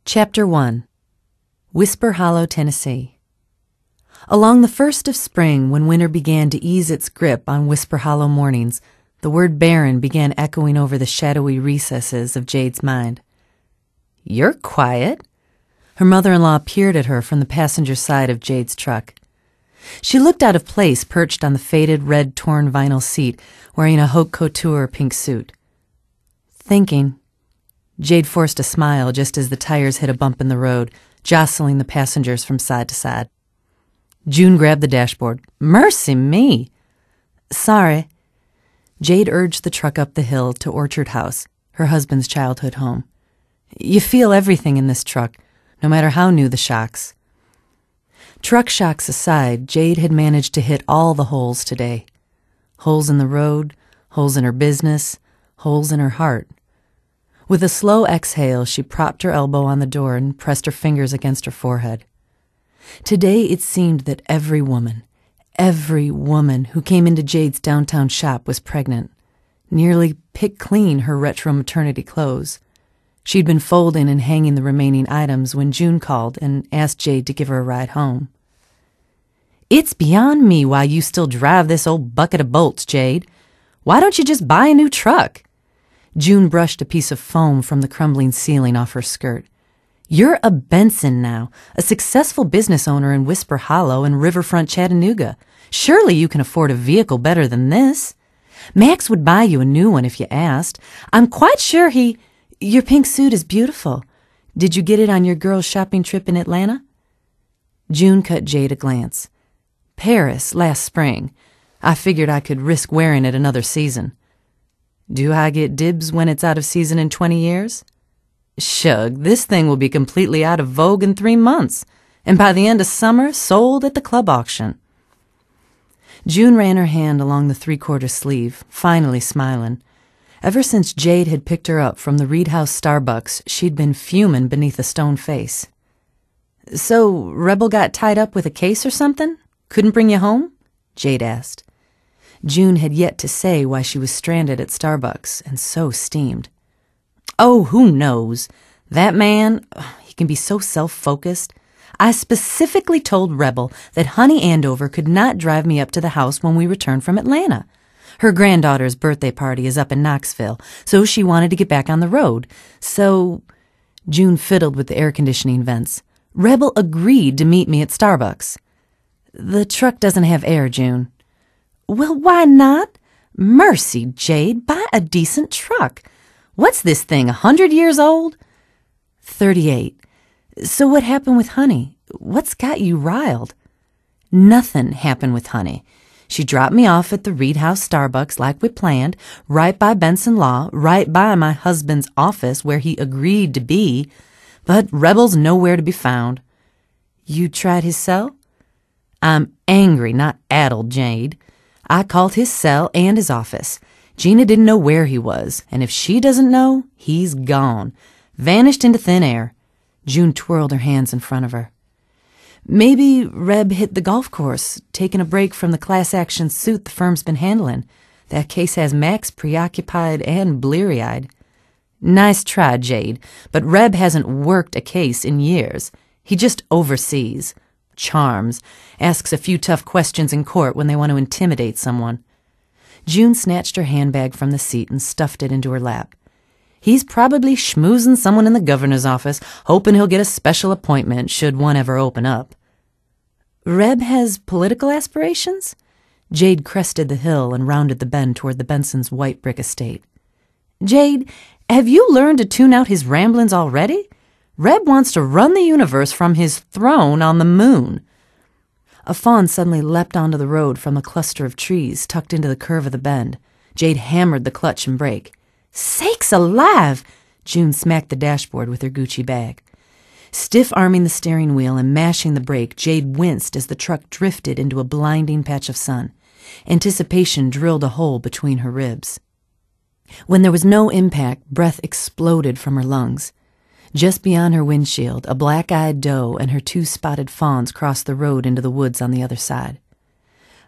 Chapter 1. Whisper Hollow, Tennessee. Along the 1st of spring, when winter began to ease its grip on Whisper Hollow mornings, the word barren began echoing over the shadowy recesses of Jade's mind. "You're quiet." Her mother-in-law peered at her from the passenger side of Jade's truck. She looked out of place perched on the faded red torn vinyl seat, wearing a Hauck couture pink suit. "Thinking." Jade forced a smile just as the tires hit a bump in the road, jostling the passengers from side to side. June grabbed the dashboard. "Mercy me!" "Sorry." Jade urged the truck up the hill to Orchard House, her husband's childhood home. "You feel everything in this truck, no matter how new the shocks." Truck shocks aside, Jade had managed to hit all the holes today. Holes in the road, holes in her business, holes in her heart. With a slow exhale, she propped her elbow on the door and pressed her fingers against her forehead. Today it seemed that every woman who came into Jade's downtown shop was pregnant, nearly picked clean her retro maternity clothes. She'd been folding and hanging the remaining items when June called and asked Jade to give her a ride home. "It's beyond me why you still drive this old bucket of bolts, Jade. Why don't you just buy a new truck?" June brushed a piece of foam from the crumbling ceiling off her skirt. "You're a Benson now, a successful business owner in Whisper Hollow and Riverfront Chattanooga. Surely you can afford a vehicle better than this. Max would buy you a new one if you asked. I'm quite sure Your pink suit is beautiful. Did you get it on your girls' shopping trip in Atlanta?" June cut Jade a glance. "Paris, last spring. I figured I could risk wearing it another season." "Do I get dibs when it's out of season in 20 years? "Shug, this thing will be completely out of vogue in 3 months, and by the end of summer, sold at the club auction." June ran her hand along the 3/4 sleeve, finally smiling. Ever since Jade had picked her up from the Reed House Starbucks, she'd been fuming beneath a stone face. "So, Rebel got tied up with a case or something? Couldn't bring you home?" Jade asked. June had yet to say why she was stranded at Starbucks, and so steamed. "Oh, who knows? That man, he can be so self-focused. I specifically told Rebel that Honey Andover could not drive me up to the house when we returned from Atlanta. Her granddaughter's birthday party is up in Knoxville, so she wanted to get back on the road. So," June fiddled with the air conditioning vents, "Rebel agreed to meet me at Starbucks." "The truck doesn't have air, June." "Well, why not? Mercy, Jade, buy a decent truck. What's this thing, 100 years old?" 38. "So what happened with Honey? What's got you riled?" "Nothing happened with Honey. She dropped me off at the Reed House Starbucks like we planned, right by Benson Law, right by my husband's office where he agreed to be, but Rebel's nowhere to be found." "You tried his cell?" "I'm angry, not addled, Jade. I called his cell and his office. Gina didn't know where he was, and if she doesn't know, he's gone. Vanished into thin air." June twirled her hands in front of her. "Maybe Reb hit the golf course, taking a break from the class action suit the firm's been handling. That case has Max preoccupied and bleary-eyed." "Nice try, Jade, but Reb hasn't worked a case in years. He just oversees. Charms. Asks a few tough questions in court when they want to intimidate someone." June snatched her handbag from the seat and stuffed it into her lap. "He's probably schmoozing someone in the governor's office, hoping he'll get a special appointment should one ever open up." "Reb has political aspirations?" Jade crested the hill and rounded the bend toward the Bensons' white brick estate. "Jade, have you learned to tune out his ramblings already? Reb wants to run the universe from his throne on the moon." A fawn suddenly leapt onto the road from a cluster of trees tucked into the curve of the bend. Jade hammered the clutch and brake. "Sakes alive!" June smacked the dashboard with her Gucci bag. Stiff-arming the steering wheel and mashing the brake, Jade winced as the truck drifted into a blinding patch of sun. Anticipation drilled a hole between her ribs. When there was no impact, breath exploded from her lungs. Just beyond her windshield, a black-eyed doe and her 2 spotted fawns crossed the road into the woods on the other side.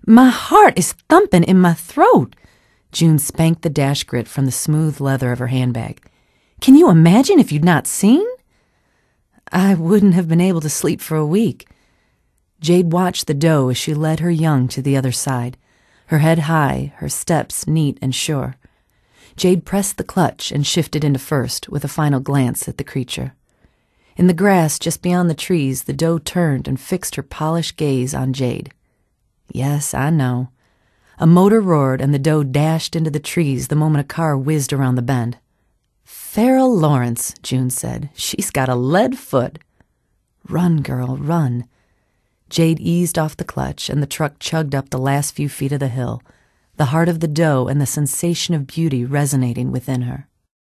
"My heart is thumping in my throat." June spanked the dash grit from the smooth leather of her handbag. "Can you imagine if you'd not seen?" I wouldn't have been able to sleep for a week. Jade watched the doe as she led her young to the other side, her head high, her steps neat and sure. Jade pressed the clutch and shifted into first with a final glance at the creature. In the grass just beyond the trees, the doe turned and fixed her polished gaze on Jade. Yes, I know. A motor roared and the doe dashed into the trees the moment a car whizzed around the bend. Farrell Lawrence, June said. She's got a lead foot. Run, girl, run. Jade eased off the clutch and the truck chugged up the last few feet of the hill, the heart of the doe and the sensation of beauty resonating within her.